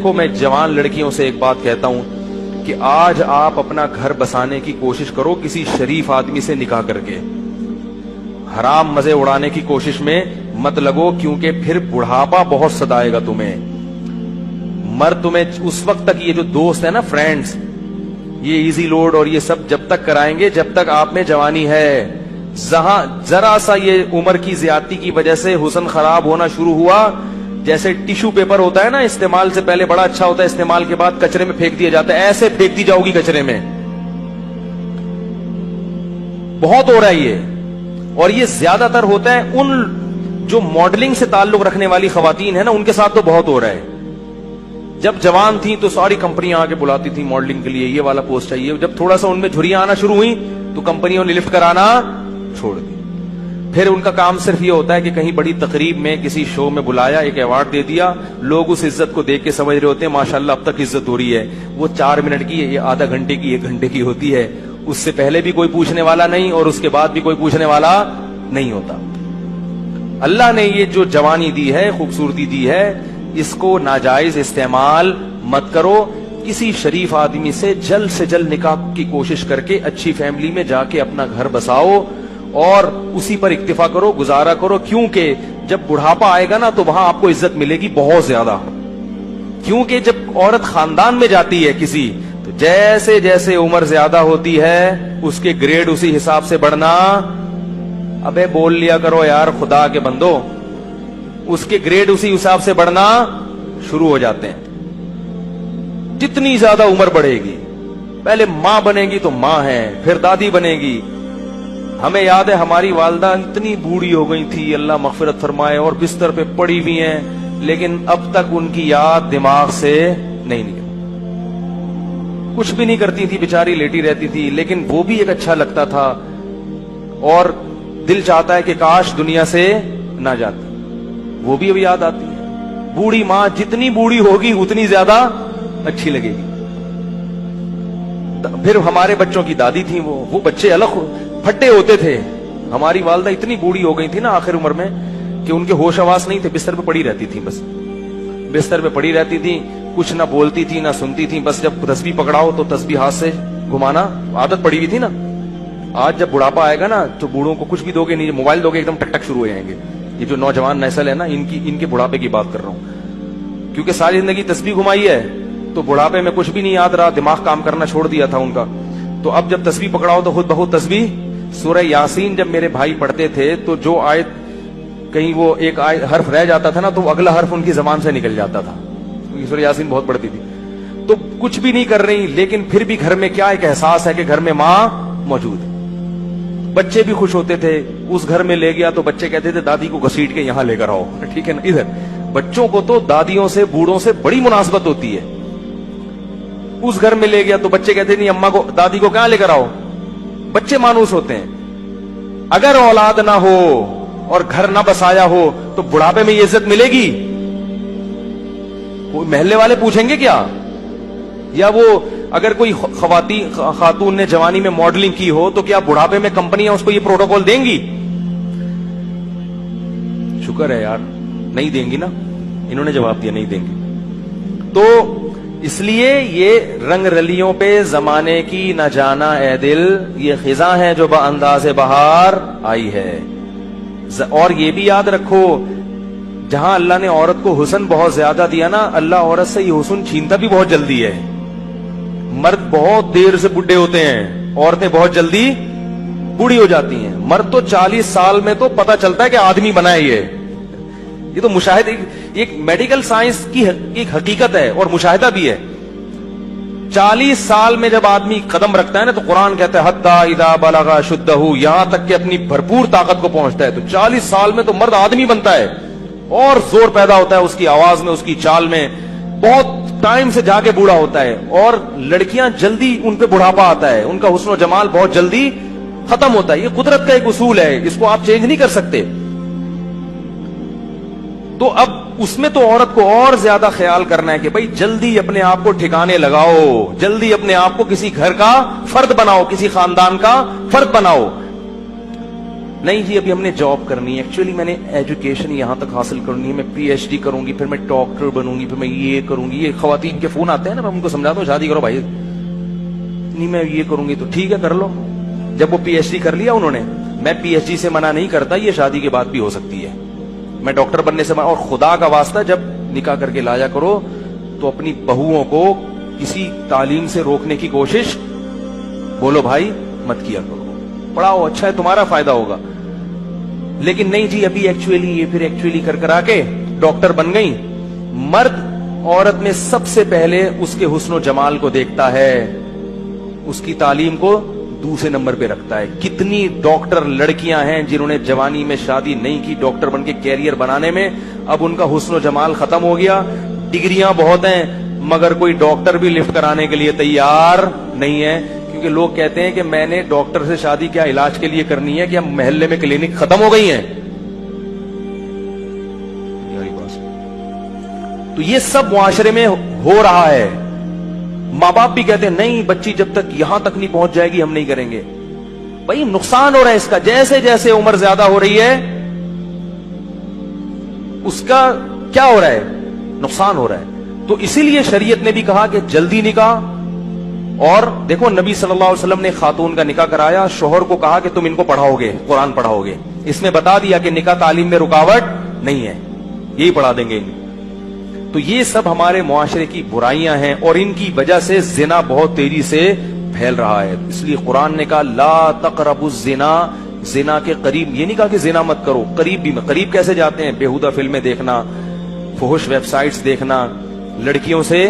دیکھو میں جوان لڑکیوں سے ایک بات کہتا ہوں کہ آج آپ اپنا گھر بسانے کی کوشش کرو کسی شریف آدمی سے نکاح کر کے، حرام مزے اڑانے کی کوشش میں مت لگو، کیونکہ پھر بڑھاپا بہت ستائے گا تمہیں۔ مرد تمہیں اس وقت تک، یہ جو دوست ہے نا فرینڈز، یہ ایزی لوڈ اور یہ سب جب تک کرائیں گے جب تک آپ میں جوانی ہے۔ جہاں ذرا سا یہ عمر کی زیادتی کی وجہ سے حسن خراب ہونا شروع ہوا، جیسے ٹیشو پیپر ہوتا ہے نا، استعمال سے پہلے بڑا اچھا ہوتا ہے، استعمال کے بعد کچرے میں پھینک دیا جاتا ہے، ایسے پھینکتی جاؤ گی کچرے میں۔ بہت ہو رہا ہے یہ، اور یہ زیادہ تر ہوتا ہے ان جو ماڈلنگ سے تعلق رکھنے والی خواتین ہیں نا، ان کے ساتھ تو بہت ہو رہا ہے۔ جب جوان تھیں تو ساری کمپنیاں آ کے بلاتی تھیں ماڈلنگ کے لیے، یہ والا پوسٹ چاہیے، جب تھوڑا سا ان میں جھریاں آنا شروع ہوئی تو کمپنیوں نے لفٹ کرانا چھوڑ دی۔ پھر ان کا کام صرف یہ ہوتا ہے کہ کہیں بڑی تقریب میں کسی شو میں بلایا، ایک ایوارڈ دے دیا، لوگ اس عزت کو دیکھ کے سمجھ رہے ہوتے ہیں ماشاءاللہ اب تک عزت ہو رہی ہے۔ وہ 4 منٹ کی، یہ آدھا گھنٹے کی، 1 گھنٹے کی ہوتی ہے، اس سے پہلے بھی کوئی پوچھنے والا نہیں اور اس کے بعد بھی کوئی پوچھنے والا نہیں ہوتا۔ اللہ نے یہ جو جوانی دی ہے، خوبصورتی دی ہے، اس کو ناجائز استعمال مت کرو۔ کسی شریف آدمی سے جلد نکاح کی کوشش کر کے اچھی فیملی میں جا کے اپنا گھر بساؤ اور اسی پر اکتفا کرو، گزارا کرو، کیونکہ جب بڑھاپا آئے گا نا تو وہاں آپ کو عزت ملے گی بہت زیادہ۔ کیونکہ جب عورت خاندان میں جاتی ہے کسی، تو جیسے جیسے عمر زیادہ ہوتی ہے اس کے گریڈ اسی حساب سے بڑھنا، ابے بول لیا کرو یار خدا کے بندو، اس کے گریڈ اسی حساب سے بڑھنا شروع ہو جاتے ہیں۔ جتنی زیادہ عمر بڑھے گی، پہلے ماں بنے گی تو ماں ہے، پھر دادی بنے گی۔ ہمیں یاد ہے ہماری والدہ اتنی بوڑھی ہو گئی تھی، اللہ مغفرت فرمائے، اور بستر پہ پڑی ہوئی ہیں، لیکن اب تک ان کی یاد دماغ سے نہیں نکلی۔ کچھ بھی نہیں کرتی تھی بیچاری، لیٹی رہتی تھی، لیکن وہ بھی ایک اچھا لگتا تھا، اور دل چاہتا ہے کہ کاش دنیا سے نہ جاتی۔ وہ بھی اب یاد آتی ہے۔ بوڑھی ماں جتنی بوڑھی ہوگی اتنی زیادہ اچھی لگے گی۔ پھر ہمارے بچوں کی دادی تھی، وہ بچے الگ پھٹے ہوتے تھے۔ ہماری والدہ اتنی بوڑھی ہو گئی تھی نا آخر عمر میں کہ ان کے ہوش حواس نہیں تھے، بستر پہ پڑی رہتی تھی، بس بستر پہ پڑی رہتی تھی، کچھ نہ بولتی تھی نہ سنتی تھی، بس جب تسبیح پکڑاؤ تو تسبیح ہاتھ سے گھمانا عادت پڑی ہوئی تھی نا۔ آج جب بڑھاپا آئے گا نا تو بوڑھوں کو کچھ بھی دو گے نہیں، موبائل دو گے ایک دم ٹک ٹک شروع ہو جائیں گے۔ یہ جو نوجوان نسل ہے نا، ان کے بڑھاپے کی بات کر رہا ہوں، کیونکہ ساری زندگی تسبیح گھمائی ہے تو بڑھاپے میں کچھ بھی نہیں یاد رہا، دماغ کام کرنا چھوڑ دیا تھا ان کا۔ تو اب جب تسبیح پکڑاؤ تو خود بخود تسبیح۔ سورہ یاسین جب میرے بھائی پڑھتے تھے تو جو آیت کہیں وہ ایک حرف رہ جاتا تھا نا تو اگلا حرف ان کی زبان سے نکل جاتا تھا، کیونکہ سورہ یاسین بہت پڑھتی تھی۔ تو کچھ بھی نہیں کر رہی، لیکن پھر بھی گھر میں کیا ایک احساس ہے کہ گھر میں ماں موجود ہے۔ بچے بھی خوش ہوتے تھے، اس گھر میں لے گیا تو بچے کہتے تھے دادی کو گھسیٹ کے یہاں لے کر آؤ، ٹھیک ہے نا۔ ادھر بچوں کو تو دادیوں سے، بوڑھوں سے بڑی مناسبت ہوتی ہے۔ اس گھر میں لے گیا تو بچے کہتے نہیں اماں کو، دادی کو کہاں لے کر آؤ۔ بچے مانوس ہوتے ہیں۔ اگر اولاد نہ ہو اور گھر نہ بسایا ہو تو بڑھاپے میں یہ عزت ملے گی؟ محلے والے پوچھیں گے کیا؟ یا وہ اگر کوئی خاتون نے جوانی میں ماڈلنگ کی ہو تو کیا بڑھاپے میں کمپنیاں اس کو یہ پروٹوکول دیں گی؟ شکر ہے یار نہیں دیں گی نا، انہوں نے جواب دیا نہیں دیں گی۔ تو اس لیے یہ رنگ رلیوں پہ زمانے کی نہ جانا اے دل، یہ خزاں ہے جو بانداز بہار آئی ہے۔ اور یہ بھی یاد رکھو، جہاں اللہ نے عورت کو حسن بہت زیادہ دیا نا، اللہ عورت سے یہ حسن چھینتا بھی بہت جلدی ہے۔ مرد بہت دیر سے بڈھے ہوتے ہیں، عورتیں بہت جلدی بوڑھی ہو جاتی ہیں۔ مرد تو 40 سال میں تو پتہ چلتا ہے کہ آدمی بنا ہے یہ تو مشاہدہ، ایک میڈیکل سائنس کی ایک حقیقت ہے اور مشاہدہ بھی ہے۔ 40 سال میں جب آدمی قدم رکھتا ہے نا تو قرآن کہتا ہے حتی اذا بلغ شدہ، یہاں تک کہ اپنی بھرپور طاقت کو پہنچتا ہے۔ تو 40 سال میں تو مرد آدمی بنتا ہے اور زور پیدا ہوتا ہے اس کی آواز میں، اس کی چال میں، بہت ٹائم سے جا کے بوڑھا ہوتا ہے۔ اور لڑکیاں جلدی ان پہ بڑھاپا آتا ہے، ان کا حسن و جمال بہت جلدی ختم ہوتا ہے۔ یہ قدرت کا ایک اصول ہے، اس کو آپ چینج نہیں کر سکتے۔ تو اب اس میں تو عورت کو اور زیادہ خیال کرنا ہے کہ بھائی جلدی اپنے آپ کو ٹھکانے لگاؤ، جلدی اپنے آپ کو کسی گھر کا فرد بناؤ، کسی خاندان کا فرد بناؤ۔ नहीं जी अभी हमने जॉब करनी है, एक्चुअली मैंने एजुकेशन यहाँ तक हासिल करनी है, मैं पीएचडी करूंगी, फिर मैं डॉक्टर बनूंगी, फिर मैं ये करूंगी। ये खवातीन के फोन आते हैं ना, मैं उनको समझाता हूँ शादी करो भाई, नहीं मैं ये करूंगी, तो ठीक है कर लो। जब वो पीएचडी कर लिया उन्होंने, मैं पीएचडी से मना नहीं करता, ये शादी के बाद भी हो सकती है, मैं डॉक्टर बनने से मना। और खुदा का वास्ता जब निकाह करके लाया करो तो अपनी बहुओं को किसी तालीम से रोकने की कोशिश बोलो भाई मत किया करो, पढ़ाओ, अच्छा है तुम्हारा फायदा होगा। लेकिन नहीं जी अभी एक्चुअली ये, फिर एक्चुअली कर करा के डॉक्टर बन गई। मर्द औरत में सबसे पहले उसके हुस्न जमाल को देखता है, उसकी तालीम को दूसरे नंबर पे रखता है। कितनी डॉक्टर लड़कियां हैं जिन्होंने जवानी में शादी नहीं की, डॉक्टर बन के कैरियर बनाने में, अब उनका हुस्न जमाल खत्म हो गया। डिग्रियां बहुत हैं मगर कोई डॉक्टर भी लिफ्ट कराने के लिए तैयार नहीं है, क्योंकि लोग कहते हैं कि मैंने डॉक्टर से शादी क्या इलाज के लिए करनी है, कि हम मोहल्ले में क्लिनिक खत्म हो गई हैं। तो ये सब मुआशरे में हो रहा है। माँ बाप भी कहते हैं नहीं बच्ची जब तक यहां तक नहीं पहुंच जाएगी हम नहीं करेंगे। भाई नुकसान हो रहा है इसका, जैसे जैसे उम्र ज्यादा हो रही है उसका क्या हो रहा है, नुकसान हो रहा है। तो इसीलिए शरीयत ने भी कहा कि जल्दी निकाह। और देखो नबी सल्लल्लाहु अलैहि वसल्लम ने खातून का निकाह कराया, शोहर को कहा कि तुम इनको पढ़ाओगे, कुरान पढ़ाओगे। इसमें बता दिया कि निकाह तालीम में रुकावट नहीं है, यही पढ़ा देंगे। तो ये सब हमारे मुआशरे की बुराइयां हैं और इनकी वजह से जिना बहुत तेजी से फैल रहा है। इसलिए कुरान ने कहा ला तक़रबुज़ ज़िना, जिना के करीब, ये नहीं कहा कि जिना मत करो, करीब भी मत। करीब कैसे जाते हैं, बेहुदा फिल्में देखना, फुहुश वेबसाइट्स देखना, लड़कियों से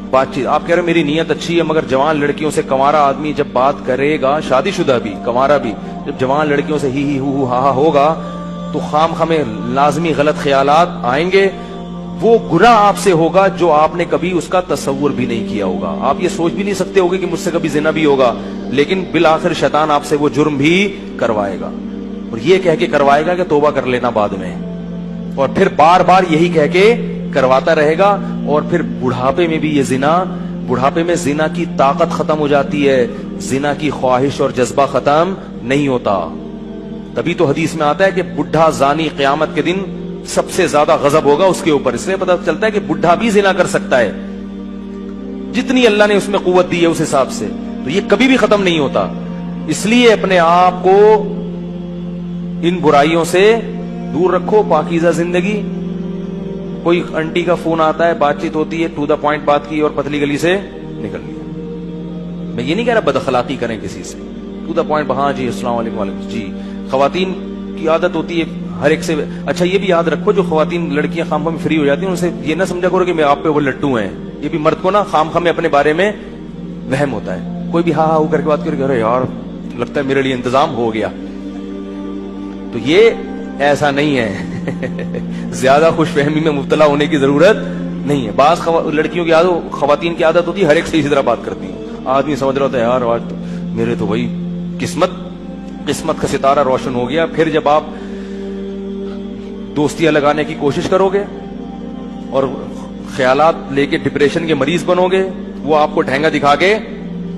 बातचीत। आप कह रहे हो मेरी नीयत अच्छी है, मगर जवान लड़कियों से कंवारा आदमी जब बात करेगा, शादीशुदा भी कंवारा भी, जब जवान लड़कियों से ही हु हा होगा तो खाम हमें लाजमी गलत ख्यालात आएंगे। वो गुनाह आपसे होगा जो आपने कभी उसका तसव्वुर भी नहीं किया होगा। आप ये सोच भी नहीं सकते होगे कि मुझसे कभी जिना भी होगा, लेकिन बिल आखिर शैतान आपसे वो जुर्म भी करवाएगा, और ये कह के करवाएगा कि तौबा कर लेना बाद में, और फिर बार बार यही कह के करवाता रहेगा। और फिर बुढ़ापे में भी ये जिना, बुढ़ापे में जिना की ताकत खत्म हो जाती है, जिना की ख्वाहिश और जज्बा खत्म नहीं होता। तभी तो हदीस में आता है कि बुढ़ा जानी क़यामत के दिन सबसे ज्यादा गजब होगा उसके ऊपर। इसलिए पता चलता है कि बुढ़ा भी जिना कर सकता है, जितनी अल्लाह ने उसमें कुव्वत दी है उस हिसाब से। तो ये कभी भी खत्म नहीं होता। इसलिए अपने आप को इन बुराइयों से दूर रखो, पाकीज़ा जिंदगी। कोई आंटी का फोन आता है, बातचीत होती है, टू द पॉइंट बात की और पतली गली से निकल लिया। मैं ये नहीं कह रहा बदअखलाकी करें किसी से, टू द पॉइंट, हाँ जी अस्सलाम वालेकुम जी। खवातीन की आदत होती है हर एक से। अच्छा ये भी याद रखो, जो खवातीन लड़कियां खामखा में फ्री हो जाती हैं उनसे ये ना समझा करो कि मैं आप पे वो लट्टू हैं। ये भी मर्द को ना खामखा में अपने बारे में वहम होता है। कोई भी हाँ हाँ करके बात करके अरे यार लगता है मेरे लिए इंतजाम हो गया, तो ये ऐसा नहीं है। ज्यादा खुशफहमी में मुब्तला होने की जरूरत नहीं है। बाज लड़कियों की आदत, खवातीन की आदत होती है हर एक से इसी तरह बात करती है। आदमी समझ रहा होता है यार आज तो मेरे तो भाई किस्मत का सितारा रोशन हो गया। फिर जब आप दोस्तियां लगाने की कोशिश करोगे और ख्यालात लेके डिप्रेशन के मरीज बनोगे, वो आपको ठहंगा दिखा के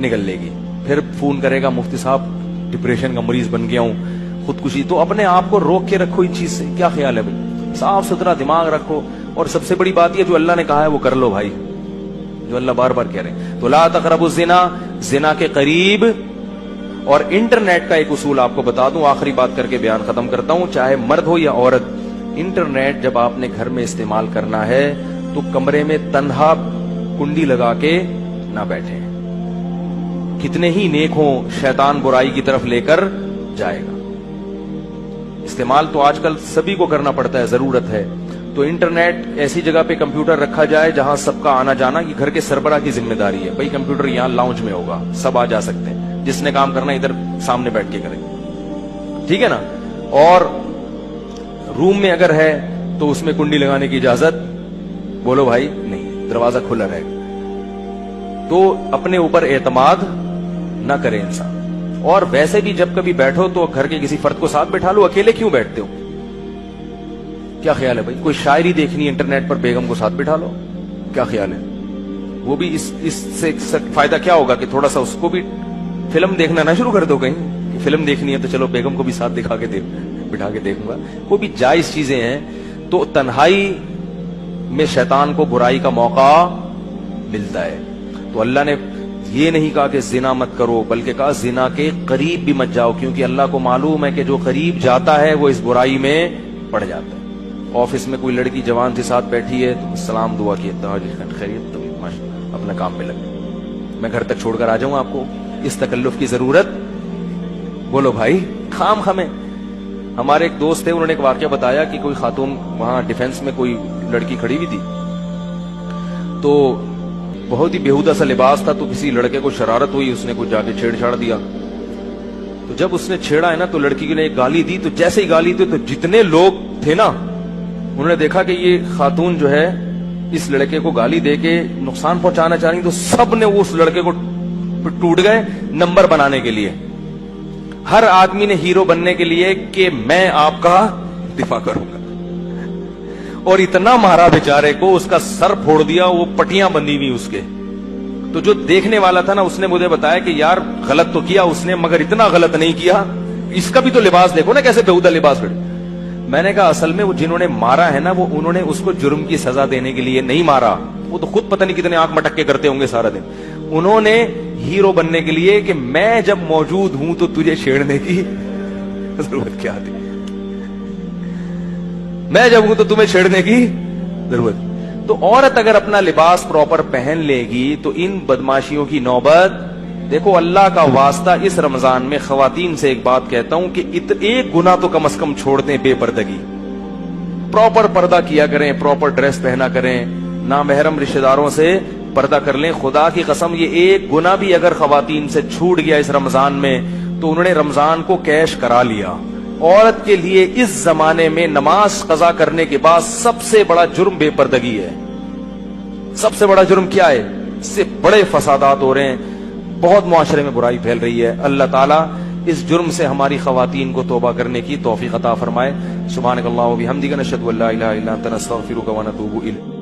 निकल लेगी। फिर फोन करेगा मुफ्ती साहब डिप्रेशन का मरीज बन गया हूं, खुदकुशी। तो अपने आप को रोक के रखो इन चीज से। क्या ख्याल है भाई, साफ सुथरा दिमाग रखो। और सबसे बड़ी बात यह जो अल्लाह ने कहा है वो कर लो भाई, जो अल्लाह बार बार कह रहे हैं। तो ला तक़रबुज़ ज़िना, जिना के करीब। और इंटरनेट का एक उसूल आपको बता दूं, आखिरी बात करके बयान खत्म करता हूं। चाहे मर्द हो या औरत, इंटरनेट जब आपने घर में इस्तेमाल करना है तो कमरे में तन्हा कुंडी लगा के ना बैठे। कितने ही नेक हो, शैतान बुराई की तरफ लेकर जाएगा। इस्तेमाल तो आजकल सभी को करना पड़ता है, जरूरत है। तो इंटरनेट ऐसी जगह पे कंप्यूटर रखा जाए जहां सबका आना जाना, कि घर के सरबरा की जिम्मेदारी है भाई कंप्यूटर यहां लाउंज में होगा, सब आ जा सकते हैं, जिसने काम करना इधर सामने बैठ के करे, ठीक है ना। और रूम में अगर है तो उसमें कुंडी लगाने की इजाजत बोलो भाई नहीं, दरवाजा खुला रहेगा। तो अपने ऊपर एतमाद ना करे इंसान। और वैसे भी जब कभी बैठो तो घर के किसी फर्द को साथ बैठा लो, अकेले क्यों बैठते हो? क्या ख्याल है भाई, कोई शायरी देखनी है इंटरनेट पर, बेगम को साथ बैठा लो, क्या ख्याल है? वो भी इससे फायदा क्या होगा कि थोड़ा सा उसको भी फिल्म देखना ना शुरू कर दो कहीं, कि फिल्म देखनी है तो चलो बेगम को भी साथ बिठा के देखूंगा, वो भी जायज चीजें हैं। तो तन्हाई में शैतान को बुराई का मौका मिलता है। तो अल्लाह ने ये नहीं कहा कि जिना मत करो, बल्कि कहा जिना के करीब भी मत जाओ, क्योंकि अल्लाह को मालूम है कि जो करीब जाता है वो इस बुराई में पड़ जाता है। ऑफिस में कोई लड़की जवान से साथ बैठी है तो सलाम दुआ की खैरियत, तो माशाअल्लाह अपना काम में लगे, मैं घर तक छोड़कर आ जाऊं आपको, इस तकल्लुफ की जरूरत, बोलो भाई खाम खमे। हमारे एक दोस्त थे, उन्होंने एक वाकया बताया कि कोई खातून वहां डिफेंस में कोई लड़की खड़ी हुई थी, तो बहुत ही बेहुदा सा लिबास था, तो किसी लड़के को शरारत हुई, उसने कुछ जाके छेड़छाड़ दिया। तो जब उसने छेड़ा है ना तो लड़की ने एक गाली दी, तो जैसे ही गाली दी तो जितने लोग थे ना उन्होंने देखा कि ये खातून जो है इस लड़के को गाली देके नुकसान पहुंचाना चाह रही, तो सब ने उस लड़के को टूट गए नंबर बनाने के लिए। हर आदमी ने हीरो बनने के लिए कि मैं आपका दिफा करूंगा, और इतना मारा बेचारे को, उसका सर फोड़ दिया, वो पट्टियां बंधी हुई उसके। तो जो देखने वाला था ना उसने मुझे बताया कि यार गलत तो किया उसने, मगर इतना गलत नहीं किया, इसका भी तो लिबास देखो ना कैसे बेहुदा लिबास पड़े। मैंने कहा असल में वो जिन्होंने मारा है ना वो उन्होंने उसको जुर्म की सजा देने के लिए नहीं मारा, वो तो खुद पता नहीं कितने आंख मटक के करते होंगे सारा दिन। उन्होंने हीरो बनने के लिए कि मैं जब मौजूद हूं तो तुझे छेड़ने की जरूरत क्या थी, मैं जब हूं तो तुम्हें छेड़ने की जरूरत। तो औरत अगर अपना लिबास प्रॉपर पहन लेगी तो इन बदमाशियों की नौबत, देखो अल्लाह का वास्ता इस रमजान में खवातीन से एक बात कहता हूं कि एक गुनाह तो कम से कम छोड़ दें, बेपर्दगी। प्रॉपर पर्दा किया करें, प्रॉपर ड्रेस पहना करें, नामहरम रिश्तेदारों से पर्दा कर लें। खुदा की कसम ये एक गुनाह भी अगर खवातीन से छूट गया इस रमजान में तो उन्होंने रमजान को कैश करा लिया। औरत के लिए इस जमाने में नमाज कजा करने के बाद सबसे बड़ा जुर्म बेपर्दगी है। सबसे बड़ा जुर्म क्या है? इससे बड़े फसादात हो रहे हैं, बहुत मुआशरे में बुराई फैल रही है। अल्लाह ताला इस जुर्म से हमारी खवातीन को तौबा करने की तौफीक अता फरमाए। सुब्हानकल्लाह व बिहम्दिका नशहदु अल्ला इलाहा इल्ला अंता नस्तगफिरुका व नतूबु इलैक।